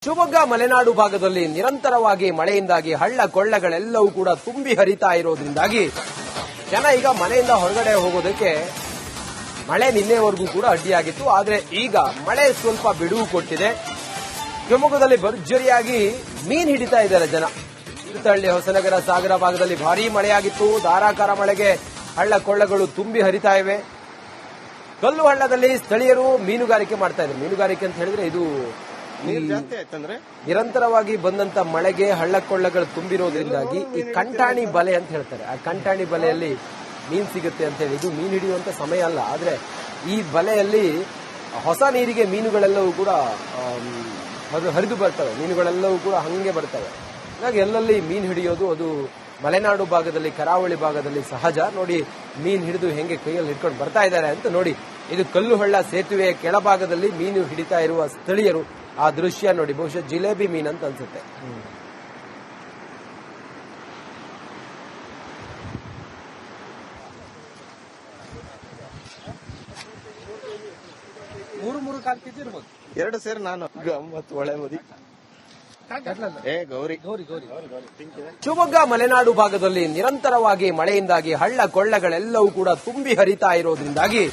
ಶಿವಮೊಗ್ಗ ಮಲೆನಾಡು ಭಾಗದಲ್ಲಿ ನಿರಂತರವಾಗಿ ಮಳೆಯಿಂದಾಗಿ ಹಳ್ಳ ಕೊಳ್ಳಗಳೆಲ್ಲವೂ ಕೂಡ ತುಂಬಿ ಹರಿತಾ ಇರೋದ್ರಿಂದಾಗಿ ಜನ ಈಗ ಮನೆಯಿಂದ ಹೊರಗಡೆ ಹೋಗೋದಕ್ಕೆ ಮಳೆ ನಿನ್ನೆವರೆಗೂ ಕೂಡ ಅಡ್ಡಿಯಾಗಿತ್ತು. ಆದರೆ ಈಗ ಮಳೆ ಸ್ವಲ್ಪ ಬಿಡುವು ಕೊಟ್ಟಿದೆ. ಶಿವಮೊಗ್ಗದಲ್ಲಿ ಭರ್ಜರಿಯಾಗಿ ಮೀನು ಹಿಡಿತಾ ಇದ್ದಾರೆ ಜನ. ತೀರ್ಥಹಳ್ಳಿ, ಹೊಸನಗರ, ಸಾಗರ ಭಾಗದಲ್ಲಿ ಭಾರೀ ಮಳೆಯಾಗಿತ್ತು. ಧಾರಾಕಾರ ಮಳೆಗೆ ಹಳ್ಳ ಕೊಳ್ಳಗಳು ತುಂಬಿ ಹರಿತಾ ಇವೆ. ಕಲ್ಲು ಹಳ್ಳದಲ್ಲಿ ಸ್ಥಳೀಯರು ಮೀನುಗಾರಿಕೆ ಮಾಡ್ತಾ ಇದ್ದಾರೆ. ಮೀನುಗಾರಿಕೆ ಅಂತ ಹೇಳಿದ್ರೆ ಇದು ನಿರಂತರವಾಗಿ ಬಂದಂತ ಮಳೆಗೆ ಹಳ್ಳ ಕೊಳ್ಳಗಳು ತುಂಬಿರೋದ್ರಿಂದಾಗಿ ಈ ಕಂಟಾಣಿ ಬಲೆ ಅಂತ ಹೇಳ್ತಾರೆ. ಆ ಕಂಟಾಣಿ ಬಲೆಯಲ್ಲಿ ಮೀನು ಸಿಗುತ್ತೆ ಅಂತ ಹೇಳಿ, ಇದು ಮೀನು ಹಿಡಿಯುವಂತ ಸಮಯ ಅಲ್ಲ. ಆದ್ರೆ ಈ ಬಲೆಯಲ್ಲಿ ಹೊಸ ನೀರಿಗೆ ಮೀನುಗಳೆಲ್ಲವೂ ಕೂಡ ಹರಿದು ಬರ್ತವೆ. ಮೀನುಗಳೆಲ್ಲವೂ ಕೂಡ ಹಂಗೆ ಬರ್ತವೆ. ಹಾಗಾಗಿ ಎಲ್ಲೆಲ್ಲಿ ಮೀನು ಹಿಡಿಯೋದು ಅದು ಮಲೆನಾಡು ಭಾಗದಲ್ಲಿ, ಕರಾವಳಿ ಭಾಗದಲ್ಲಿ ಸಹಜ. ನೋಡಿ ಮೀನು ಹಿಡಿದು ಹೆಂಗೆ ಕೈಯಲ್ಲಿ ಹಿಡ್ಕೊಂಡು ಬರ್ತಾ ಇದ್ದಾರೆ ಅಂತ ನೋಡಿ. ಇದು ಕಲ್ಲು ಹಳ್ಳ ಸೇತುವೆಯ ಕೆಳಭಾಗದಲ್ಲಿ ಮೀನು ಹಿಡಿತಾ ಇರುವ ಸ್ಥಳೀಯರು. ಆ ದೃಶ್ಯ ನೋಡಿ, ಬಹುಶಃ ಜಿಲೇಬಿ ಮೀನು ಅಂತ ಅನ್ಸುತ್ತೆ. ಮೂರು ಕಾಲ್ತಿರ್ಬೋದು. ಎರಡು ಸೇರಿ ನಾನು ಗಮ್ಮತ್ ಒಳ್ಳೆ ಮದಿ ಗೌರಿ. ಶಿವಮೊಗ್ಗ ಮಲೆನಾಡು ಭಾಗದಲ್ಲಿ ನಿರಂತರವಾಗಿ ಮಳೆಯಿಂದಾಗಿ ಹಳ್ಳ ಕೊಳ್ಳಗಳೆಲ್ಲವೂ ಕೂಡ ತುಂಬಿ ಹರಿತಾ ಇರೋದ್ರಿಂದಾಗಿ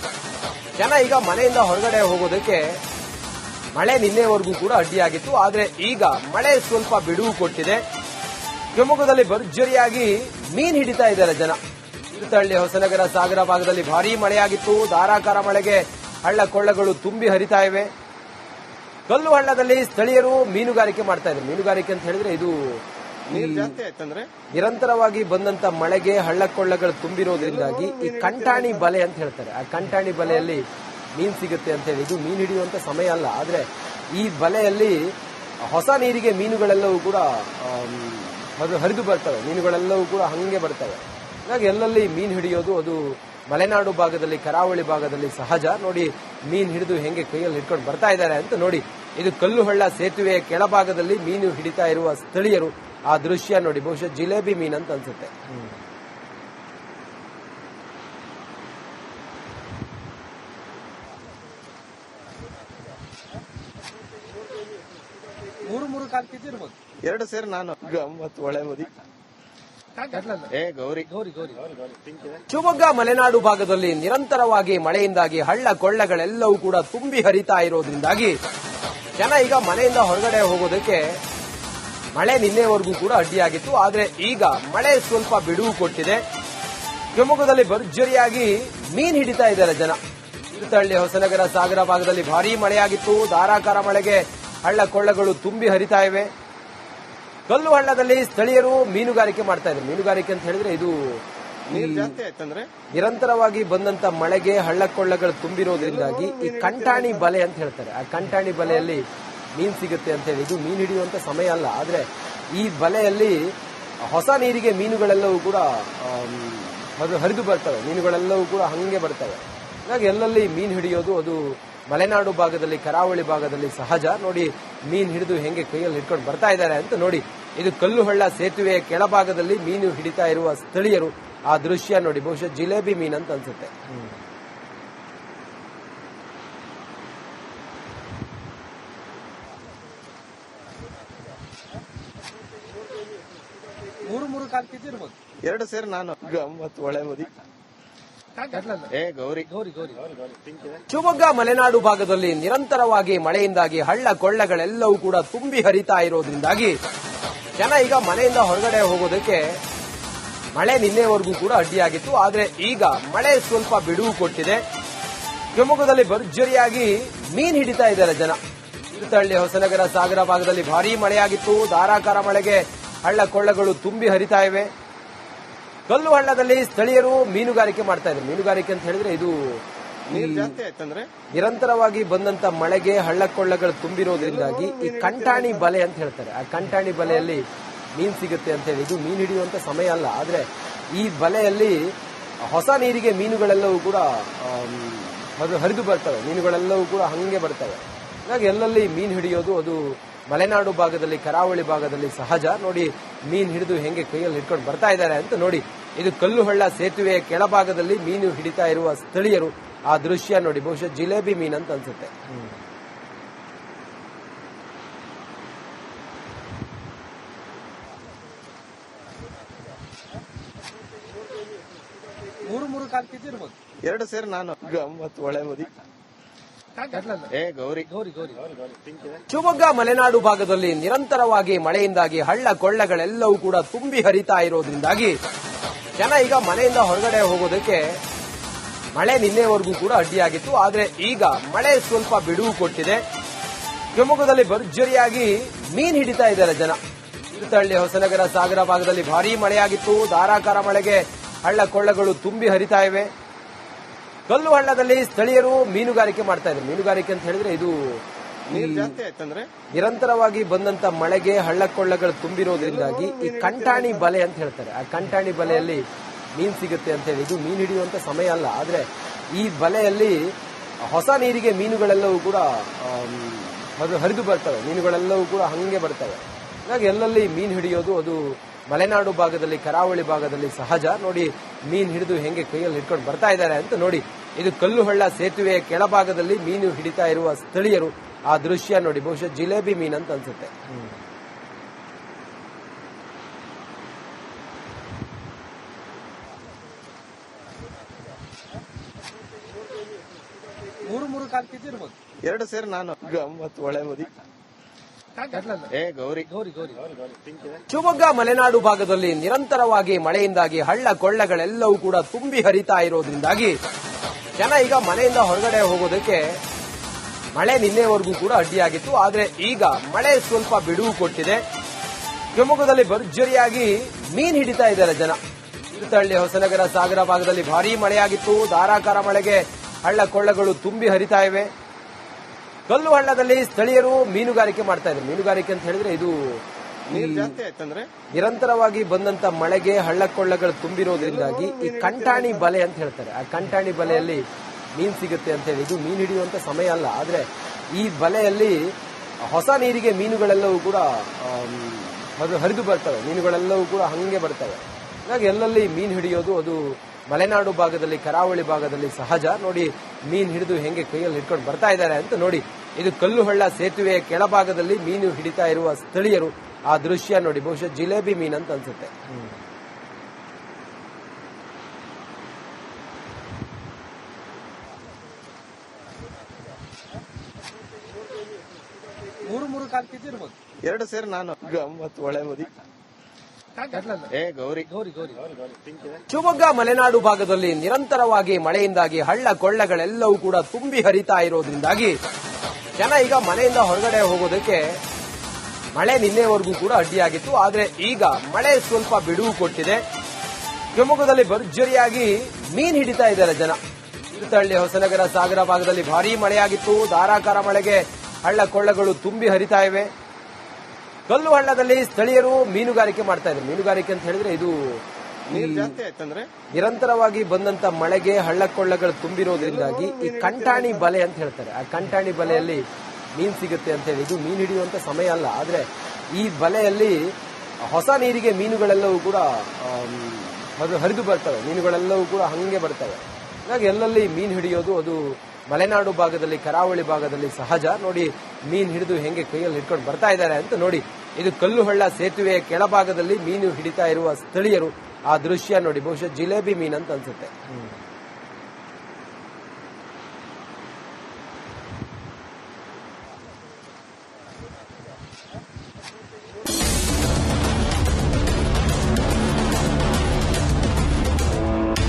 ಜನ ಈಗ ಮನೆಯಿಂದ ಹೊರಗಡೆ ಹೋಗೋದಕ್ಕೆ ಮಳೆ ನಿನ್ನೆವರೆಗೂ ಕೂಡ ಅಡ್ಡಿಯಾಗಿತ್ತು. ಆದರೆ ಈಗ ಮಳೆ ಸ್ವಲ್ಪ ಬಿಡುವು ಕೊಟ್ಟಿದೆ. ಶಿವಮೊಗ್ಗದಲ್ಲಿ ಭರ್ಜರಿಯಾಗಿ ಮೀನು ಹಿಡಿತಾ ಇದ್ದಾರೆ ಜನ. ತೀರ್ಥಹಳ್ಳಿ, ಹೊಸನಗರ, ಸಾಗರ ಭಾಗದಲ್ಲಿ ಭಾರೀ ಮಳೆಯಾಗಿತ್ತು. ಧಾರಾಕಾರ ಮಳೆಗೆ ಹಳ್ಳ ಕೊಳ್ಳಗಳು ತುಂಬಿ ಹರಿತಾ ಇವೆ. ಕಲ್ಲು ಹಳ್ಳದಲ್ಲಿ ಸ್ಥಳೀಯರು ಮೀನುಗಾರಿಕೆ ಮಾಡ್ತಾ ಇದ್ದಾರೆ. ಮೀನುಗಾರಿಕೆ ಅಂತ ಹೇಳಿದ್ರೆ ಇದು ನಿರಂತರವಾಗಿ ಬಂದಂತ ಮಳೆಗೆ ಹಳ್ಳ ಕೊಳ್ಳಗಳು ತುಂಬಿರೋದ್ರಿಂದಾಗಿ ಈ ಕಂಟಾಣಿ ಬಲೆ ಅಂತ ಹೇಳ್ತಾರೆ. ಆ ಕಂಟಾಣಿ ಬಲೆಯಲ್ಲಿ ಮೀನು ಸಿಗುತ್ತೆ ಅಂತ ಹೇಳಿ, ಇದು ಮೀನು ಹಿಡಿಯುವಂತ ಸಮಯ ಅಲ್ಲ. ಆದ್ರೆ ಈ ಬಲೆಯಲ್ಲಿ ಹೊಸ ನೀರಿಗೆ ಮೀನುಗಳೆಲ್ಲವೂ ಕೂಡ ಹರಿದು ಬರ್ತವೆ. ಮೀನುಗಳೆಲ್ಲವೂ ಕೂಡ ಹಂಗೆ ಬರ್ತವೆ. ಹಾಗಾಗಿ ಎಲ್ಲೆಲ್ಲಿ ಮೀನು ಹಿಡಿಯೋದು ಅದು ಮಲೆನಾಡು ಭಾಗದಲ್ಲಿ, ಕರಾವಳಿ ಭಾಗದಲ್ಲಿ ಸಹಜ. ನೋಡಿ ಮೀನು ಹಿಡಿದು ಹೆಂಗೆ ಕೈಯಲ್ಲಿ ಹಿಡ್ಕೊಂಡು ಬರ್ತಾ ಇದ್ದಾರೆ ಅಂತ ನೋಡಿ. ಇದು ಕಲ್ಲು ಹಳ್ಳ ಸೇತುವೆಯ ಕೆಳಭಾಗದಲ್ಲಿ ಮೀನು ಹಿಡಿತಾ ಇರುವ ಸ್ಥಳೀಯರು. ಆ ದೃಶ್ಯ ನೋಡಿ, ಬಹುಶಃ ಜಿಲೇಬಿ ಮೀನು ಅಂತ ಅನ್ಸುತ್ತೆ. ಮೂರು ಕಾಲ್ತಿರ್ಬೋದು. ಎರಡು ಸೇರಿ ನಾನು ಗಮ್ಮತ್ ಒಳ್ಳೆ ಮದಿ ಗೌರಿ. ಶಿವಮೊಗ್ಗ ಮಲೆನಾಡು ಭಾಗದಲ್ಲಿ ನಿರಂತರವಾಗಿ ಮಳೆಯಿಂದಾಗಿ ಹಳ್ಳ ಕೊಳ್ಳಗಳೆಲ್ಲವೂ ಕೂಡ ತುಂಬಿ ಹರಿತಾ ಇರೋದ್ರಿಂದಾಗಿ ಜನ ಈಗ ಮನೆಯಿಂದ ಹೊರಗಡೆ ಹೋಗೋದಕ್ಕೆ ಮಳೆ ನಿನ್ನೆವರೆಗೂ ಕೂಡ ಅಡ್ಡಿಯಾಗಿತ್ತು. ಆದರೆ ಈಗ ಮಳೆ ಸ್ವಲ್ಪ ಬಿಡುವು ಕೊಟ್ಟಿದೆ. ಶಿವಮೊಗ್ಗದಲ್ಲಿ ಭರ್ಜರಿಯಾಗಿ ಮೀನು ಹಿಡಿತಾ ಇದ್ದಾರೆ ಜನ. ತೀರ್ಥಹಳ್ಳಿ, ಹೊಸನಗರ, ಸಾಗರ ಭಾಗದಲ್ಲಿ ಭಾರೀ ಮಳೆಯಾಗಿತ್ತು. ಧಾರಾಕಾರ ಮಳೆಗೆ ಹಳ್ಳ ಕೊಳ್ಳಗಳು ತುಂಬಿ ಹರಿತಾ ಇವೆ. ಕಲ್ಲು ಹಳ್ಳದಲ್ಲಿ ಸ್ಥಳೀಯರು ಮೀನುಗಾರಿಕೆ ಮಾಡ್ತಾ ಇದ್ದಾರೆ. ಮೀನುಗಾರಿಕೆ ಅಂತ ಹೇಳಿದ್ರೆ ಇದು ನಿರಂತರವಾಗಿ ಬಂದಂತ ಮಳೆಗೆ ಹಳ್ಳ ಕೊಳ್ಳಗಳು ತುಂಬಿರೋದ್ರಿಂದಾಗಿ ಈ ಕಂಟಾಣಿ ಬಲೆ ಅಂತ ಹೇಳ್ತಾರೆ. ಆ ಕಂಟಾಣಿ ಬಲೆಯಲ್ಲಿ ಮೀನು ಸಿಗುತ್ತೆ ಅಂತ ಹೇಳಿ, ಇದು ಮೀನು ಹಿಡಿಯುವಂತ ಸಮಯ ಅಲ್ಲ. ಆದ್ರೆ ಈ ಬಲೆಯಲ್ಲಿ ಹೊಸ ನೀರಿಗೆ ಮೀನುಗಳೆಲ್ಲವೂ ಕೂಡ ಹರಿದು ಬರ್ತವೆ. ಮೀನುಗಳೆಲ್ಲವೂ ಕೂಡ ಹಂಗೆ ಬರ್ತವೆ. ಹಾಗಾಗಿ ಎಲ್ಲೆಲ್ಲಿ ಮೀನು ಹಿಡಿಯೋದು ಅದು ಮಲೆನಾಡು ಭಾಗದಲ್ಲಿ, ಕರಾವಳಿ ಭಾಗದಲ್ಲಿ ಸಹಜ. ನೋಡಿ ಮೀನು ಹಿಡಿದು ಹೆಂಗೆ ಕೈಯಲ್ಲಿ ಹಿಡ್ಕೊಂಡು ಬರ್ತಾ ಇದ್ದಾರೆ ಅಂತ ನೋಡಿ. ಇದು ಕಲ್ಲು ಹಳ್ಳ ಸೇತುವೆಯ ಕೆಳಭಾಗದಲ್ಲಿ ಮೀನು ಹಿಡಿತಾ ಇರುವ ಸ್ಥಳೀಯರು. ಆ ದೃಶ್ಯ ನೋಡಿ, ಬಹುಶಃ ಜಿಲೇಬಿ ಮೀನು ಅಂತ ಅನ್ಸುತ್ತೆ. ಮೂರು ಕಾಲ್ತಿರ್ಬೋದು. ಎರಡು ಸೇರಿ ನಾನು ಗಮ್ಮತ್ ಒಳ್ಳೆ ಮದಿ ಗೌರಿ. ಶಿವಮೊಗ್ಗ ಮಲೆನಾಡು ಭಾಗದಲ್ಲಿ ನಿರಂತರವಾಗಿ ಮಳೆಯಿಂದಾಗಿ ಹಳ್ಳ ಕೊಳ್ಳಗಳೆಲ್ಲವೂ ಕೂಡ ತುಂಬಿ ಹರಿತಾ ಇರೋದ್ರಿಂದಾಗಿ ಜನ ಈಗ ಮನೆಯಿಂದ ಹೊರಗಡೆ ಹೋಗೋದಕ್ಕೆ ಮಳೆ ನಿನ್ನೆವರೆಗೂ ಕೂಡ ಅಡ್ಡಿಯಾಗಿತ್ತು. ಆದರೆ ಈಗ ಮಳೆ ಸ್ವಲ್ಪ ಬಿಡುವು ಕೊಟ್ಟಿದೆ. ಶಿವಮೊಗ್ಗದಲ್ಲಿ ಭರ್ಜರಿಯಾಗಿ ಮೀನು ಹಿಡಿತಾ ಇದ್ದಾರೆ ಜನ. ತೀರ್ಥಹಳ್ಳಿ, ಹೊಸನಗರ, ಸಾಗರ ಭಾಗದಲ್ಲಿ ಭಾರೀ ಮಳೆಯಾಗಿತ್ತು. ಧಾರಾಕಾರ ಮಳೆಗೆ ಹಳ್ಳ ಕೊಳ್ಳಗಳು ತುಂಬಿ ಹರಿತಾ ಇವೆ. ಕಲ್ಲು ಹಳ್ಳದಲ್ಲಿ ಸ್ಥಳೀಯರು ಮೀನುಗಾರಿಕೆ ಮಾಡ್ತಾ ಇದ್ದಾರೆ. ಮೀನುಗಾರಿಕೆ ಅಂತ ಹೇಳಿದ್ರೆ ಇದು ನಿರಂತರವಾಗಿ ಬಂದಂತ ಮಳೆಗೆ ಹಳ್ಳ ಕೊಳ್ಳಗಳು ತುಂಬಿರೋದ್ರಿಂದಾಗಿ ಈ ಕಂಟಾಣಿ ಬಲೆ ಅಂತ ಹೇಳ್ತಾರೆ. ಆ ಕಂಟಾಣಿ ಬಲೆಯಲ್ಲಿ ಮೀನು ಸಿಗುತ್ತೆ ಅಂತ ಹೇಳಿ, ಇದು ಮೀನು ಹಿಡಿಯುವಂತ ಸಮಯ ಅಲ್ಲ. ಆದ್ರೆ ಈ ಬಲೆಯಲ್ಲಿ ಹೊಸ ನೀರಿಗೆ ಮೀನುಗಳೆಲ್ಲವೂ ಕೂಡ ಹರಿದು ಬರ್ತವೆ. ಮೀನುಗಳೆಲ್ಲವೂ ಕೂಡ ಹಂಗೆ ಬರ್ತವೆ. ಹಾಗಾಗಿ ಎಲ್ಲೆಲ್ಲಿ ಮೀನು ಹಿಡಿಯೋದು ಅದು ಮಲೆನಾಡು ಭಾಗದಲ್ಲಿ, ಕರಾವಳಿ ಭಾಗದಲ್ಲಿ ಸಹಜ. ನೋಡಿ ಮೀನು ಹಿಡಿದು ಹೆಂಗೆ ಕೈಯಲ್ಲಿ ಹಿಡ್ಕೊಂಡು ಬರ್ತಾ ಇದ್ದಾರೆ ಅಂತ ನೋಡಿ. ಇದು ಕಲ್ಲು ಹಳ್ಳ ಸೇತುವೆಯ ಕೆಳಭಾಗದಲ್ಲಿ ಮೀನು ಹಿಡಿತಾ ಇರುವ ಸ್ಥಳೀಯರು. ಆ ದೃಶ್ಯ ನೋಡಿ, ಬಹುಶಃ ಜಿಲೇಬಿ ಮೀನು ಅಂತ ಅನ್ಸುತ್ತೆ. ಕಾಲ್ ಕೆಜಿ ಇರ್ಬೋದು. 2 ಸೇರಿ ನಾನು ಗಮ್ಮತ್ ಒಳ್ಳೆ ಮದಿ ಏ ಗೌರಿ ಶಿವಮೊಗ್ಗ ಮಲೆನಾಡು ಭಾಗದಲ್ಲಿ ನಿರಂತರವಾಗಿ ಮಳೆಯಿಂದಾಗಿ ಹಳ್ಳ ಕೊಳ್ಳಗಳೆಲ್ಲವೂ ಕೂಡ ತುಂಬಿ ಹರಿತಾ ಇರೋದ್ರಿಂದಾಗಿ ಜನ ಈಗ ಮನೆಯಿಂದ ಹೊರಗಡೆ ಹೋಗೋದಕ್ಕೆ ಮಳೆ ನಿನ್ನೆವರೆಗೂ ಕೂಡ ಅಡ್ಡಿಯಾಗಿತ್ತು. ಆದರೆ ಈಗ ಮಳೆ ಸ್ವಲ್ಪ ಬಿಡುವು ಕೊಟ್ಟಿದೆ. ಶಿವಮೊಗ್ಗದಲ್ಲಿ ಭರ್ಜರಿಯಾಗಿ ಮೀನು ಹಿಡಿತಾ ಇದ್ದಾರೆ ಜನ. ತೀರ್ಥಹಳ್ಳಿ, ಹೊಸನಗರ, ಸಾಗರ ಭಾಗದಲ್ಲಿ ಭಾರೀ ಮಳೆಯಾಗಿತ್ತು. ಧಾರಾಕಾರ ಮಳೆಗೆ ಹಳ್ಳ ಕೊಳ್ಳಗಳು ತುಂಬಿ ಹರಿತಾ ಇವೆ. ಕಲ್ಲು ಹಳ್ಳದಲ್ಲಿ ಸ್ಥಳೀಯರು ಮೀನುಗಾರಿಕೆ ಮಾಡ್ತಾ ಇದ್ದಾರೆ. ಮೀನುಗಾರಿಕೆ ಅಂತ ಹೇಳಿದ್ರೆ ಇದು ನೀರ್ ಜಾಸ್ತಿ ಆಯ್ತಂದ್ರೆ ನಿರಂತರವಾಗಿ ಬಂದಂತ ಮಳೆಗೆ ಹಳ್ಳ ಕೊಳ್ಳಗಳು ತುಂಬಿರೋದ್ರಿಂದಾಗಿ ಈ ಕಂಟಾಣಿ ಬಲೆ ಅಂತ ಹೇಳ್ತಾರೆ. ಆ ಕಂಟಾಣಿ ಬಲೆಯಲ್ಲಿ ಮೀನು ಸಿಗುತ್ತೆ ಅಂತ ಹೇಳಿ ಇದು ಮೀನು ಹಿಡಿಯುವಂತ ಸಮಯ ಅಲ್ಲ. ಆದ್ರೆ ಈ ಬಲೆಯಲ್ಲಿ ಹೊಸ ನೀರಿಗೆ ಮೀನುಗಳೆಲ್ಲವೂ ಕೂಡ ಹರಿದು ಬರ್ತವೆ. ಮೀನುಗಳೆಲ್ಲವೂ ಕೂಡ ಹಂಗೆ ಬರ್ತವೆ. ಹಾಗಾಗಿ ಎಲ್ಲೆಲ್ಲಿ ಮೀನು ಹಿಡಿಯೋದು ಅದು ಮಲೆನಾಡು ಭಾಗದಲ್ಲಿ, ಕರಾವಳಿ ಭಾಗದಲ್ಲಿ ಸಹಜ. ನೋಡಿ ಮೀನು ಹಿಡಿದು ಹೆಂಗೆ ಕೈಯಲ್ಲಿ ಹಿಡ್ಕೊಂಡು ಬರ್ತಾ ಇದ್ದಾರೆ ಅಂತ ನೋಡಿ. ಇದು ಕಲ್ಲು ಹಳ್ಳ ಸೇತುವೆಯ ಕೆಳಭಾಗದಲ್ಲಿ ಮೀನು ಹಿಡಿತಾ ಇರುವ ಸ್ಥಳೀಯರು. ಆ ದೃಶ್ಯ ನೋಡಿ, ಬಹುಶಃ ಜಿಲೇಬಿ ಮೀನು ಅಂತ ಅನ್ಸುತ್ತೆ. ಮೂರು ಕಾಲ್ ಕೆಜಿ ಇರ್ಬೋದು. 2 ಸೇರಿ ನಾನು ಗಮ್ಮತ್ ಒಳ್ಳೆ ಮದಿ ಏ ಗೌರಿ ಶಿವಮೊಗ್ಗ ಮಲೆನಾಡು ಭಾಗದಲ್ಲಿ ನಿರಂತರವಾಗಿ ಮಳೆಯಿಂದಾಗಿ ಹಳ್ಳ ಕೊಳ್ಳಗಳೆಲ್ಲವೂ ಕೂಡ ತುಂಬಿ ಹರಿತಾ ಇರೋದ್ರಿಂದಾಗಿ ಜನ ಈಗ ಮನೆಯಿಂದ ಹೊರಗಡೆ ಹೋಗೋದಕ್ಕೆ ಮಳೆ ನಿನ್ನೆವರೆಗೂ ಕೂಡ ಅಡ್ಡಿಯಾಗಿತ್ತು. ಆದರೆ ಈಗ ಮಳೆ ಸ್ವಲ್ಪ ಬಿಡುವು ಕೊಟ್ಟಿದೆ. ಶಿವಮೊಗ್ಗದಲ್ಲಿ ಭರ್ಜರಿಯಾಗಿ ಮೀನು ಹಿಡಿತಾ ಇದ್ದಾರೆ ಜನ. ತೀರ್ಥಹಳ್ಳಿ, ಹೊಸನಗರ, ಸಾಗರ ಭಾಗದಲ್ಲಿ ಭಾರೀ ಮಳೆಯಾಗಿತ್ತು. ಧಾರಾಕಾರ ಮಳೆಗೆ ಹಳ್ಳ ಕೊಳ್ಳಗಳು ತುಂಬಿ ಹರಿತಾ ಇವೆ. ಕಲ್ಲು ಹಳ್ಳದಲ್ಲಿ ಸ್ಥಳೀಯರು ಮೀನುಗಾರಿಕೆ ಮಾಡ್ತಾ ಇದ್ದಾರೆ. ಮೀನುಗಾರಿಕೆ ಅಂತ ಹೇಳಿದ್ರೆ ಇದು ನೀರ್ ಜಾಸ್ತಿ ಆಯ್ತಂದ್ರೆ ನಿರಂತರವಾಗಿ ಬಂದಂತ ಮಳೆಗೆ ಹಳ್ಳ ಕೊಳ್ಳಗಳು ತುಂಬಿರೋದ್ರಿಂದಾಗಿ ಈ ಕಂಟಾಣಿ ಬಲೆ ಅಂತ ಹೇಳ್ತಾರೆ. ಆ ಕಂಟಾಣಿ ಬಲೆಯಲ್ಲಿ ಮೀನು ಸಿಗುತ್ತೆ ಅಂತ ಹೇಳಿ ಇದು ಮೀನು ಹಿಡಿಯುವಂತ ಸಮಯ ಅಲ್ಲ. ಆದ್ರೆ ಈ ಬಲೆಯಲ್ಲಿ ಹೊಸ ನೀರಿಗೆ ಮೀನುಗಳೆಲ್ಲವೂ ಕೂಡ ಹರಿದು ಬರ್ತವೆ. ಮೀನುಗಳೆಲ್ಲವೂ ಕೂಡ ಹಂಗೆ ಬರ್ತವೆ. ಹಾಗಾಗಿ ಎಲ್ಲೆಲ್ಲಿ ಮೀನು ಹಿಡಿಯೋದು ಅದು ಮಲೆನಾಡು ಭಾಗದಲ್ಲಿ, ಕರಾವಳಿ ಭಾಗದಲ್ಲಿ ಸಹಜ. ನೋಡಿ ಮೀನು ಹಿಡಿದು ಹೆಂಗೆ ಕೈಯಲ್ಲಿ ಹಿಡ್ಕೊಂಡು ಬರ್ತಾ ಇದ್ದಾರೆ ಅಂತ ನೋಡಿ. ಇದು ಕಲ್ಲು ಹಳ್ಳ ಸೇತುವೆಯ ಕೆಳಭಾಗದಲ್ಲಿ ಮೀನು ಹಿಡಿತಾ ಇರುವ ಸ್ಥಳೀಯರು. ಆ ದೃಶ್ಯ ನೋಡಿ, ಬಹುಶಃ ಜಿಲೇಬಿ ಮೀನು ಅಂತ ಅನ್ಸುತ್ತೆ. ಮೂರು ಕಾಲ್ ಕೆಜಿ ಇರ್ಬೋದು. 2 ಸೇರಿ ನಾನು ಗಮ್ಮತ್ ಒಳ್ಳೆ ಮದಿ ಏ ಗೌರಿ ಶಿವಮೊಗ್ಗ ಮಲೆನಾಡು ಭಾಗದಲ್ಲಿ ನಿರಂತರವಾಗಿ ಮಳೆಯಿಂದಾಗಿ ಹಳ್ಳ ಕೊಳ್ಳಗಳೆಲ್ಲವೂ ಕೂಡ ತುಂಬಿ ಹರಿತಾ ಇರೋದ್ರಿಂದಾಗಿ ಜನ ಈಗ ಮನೆಯಿಂದ ಹೊರಗಡೆ ಹೋಗೋದಕ್ಕೆ ಮಳೆ ನಿನ್ನೆವರೆಗೂ ಕೂಡ ಅಡ್ಡಿಯಾಗಿತ್ತು. ಆದರೆ ಈಗ ಮಳೆ ಸ್ವಲ್ಪ ಬಿಡುವು ಕೊಟ್ಟಿದೆ. ಶಿವಮೊಗ್ಗದಲ್ಲಿ ಭರ್ಜರಿಯಾಗಿ ಮೀನು ಹಿಡಿತಾ ಇದ್ದಾರೆ ಜನ. ತೀರ್ಥಹಳ್ಳಿ, ಹೊಸನಗರ, ಸಾಗರ ಭಾಗದಲ್ಲಿ ಭಾರೀ ಮಳೆಯಾಗಿತ್ತು. ಧಾರಾಕಾರ ಮಳೆಗೆ ಹಳ್ಳ ಕೊಳ್ಳಗಳು ತುಂಬಿ ಹರಿತಾ ಇವೆ. ಕಲ್ಲು ಹಳ್ಳದಲ್ಲಿ ಸ್ಥಳೀಯರು ಮೀನುಗಾರಿಕೆ ಮಾಡ್ತಾ ಇದ್ದಾರೆ. ಮೀನುಗಾರಿಕೆ ಅಂತ ಹೇಳಿದ್ರೆ ಇದು ನೀರ್ ಜಾಸ್ತಿ ಆಯ್ತಂದ್ರೆ ನಿರಂತರವಾಗಿ ಬಂದಂತ ಮಳೆಗೆ ಹಳ್ಳ ಕೊಳ್ಳಗಳು ತುಂಬಿರೋದ್ರಿಂದಾಗಿ ಈ ಕಂಟಾಣಿ ಬಲೆ ಅಂತ ಹೇಳ್ತಾರೆ. ಆ ಕಂಟಾಣಿ ಬಲೆಯಲ್ಲಿ ಮೀನು ಸಿಗುತ್ತೆ ಅಂತ ಹೇಳಿ ಇದು ಮೀನು ಹಿಡಿಯುವಂತ ಸಮಯ ಅಲ್ಲ. ಆದ್ರೆ ಈ ಬಲೆಯಲ್ಲಿ ಹೊಸ ನೀರಿಗೆ ಮೀನುಗಳೆಲ್ಲವೂ ಕೂಡ ಹರಿದು ಬರ್ತವೆ. ಮೀನುಗಳೆಲ್ಲವೂ ಕೂಡ ಹಂಗೆ ಬರ್ತವೆ. ಹಾಗಾಗಿ ಎಲ್ಲೆಲ್ಲಿ ಮೀನು ಹಿಡಿಯೋದು ಅದು ಮಲೆನಾಡು ಭಾಗದಲ್ಲಿ, ಕರಾವಳಿ ಭಾಗದಲ್ಲಿ ಸಹಜ. ನೋಡಿ ಮೀನು ಹಿಡಿದು ಹೆಂಗೆ ಕೈಯಲ್ಲಿ ಹಿಡ್ಕೊಂಡು ಬರ್ತಾ ಇದ್ದಾರೆ ಅಂತ ನೋಡಿ. ಇದು ಕಲ್ಲು ಹಳ್ಳ ಸೇತುವೆಯ ಕೆಳಭಾಗದಲ್ಲಿ ಮೀನು ಹಿಡಿತಾ ಇರುವ ಸ್ಥಳೀಯರು. ಆ ದೃಶ್ಯ ನೋಡಿ, ಬಹುಶಃ ಜಿಲೇಬಿ ಮೀನು ಅಂತ ಅನ್ಸುತ್ತೆ.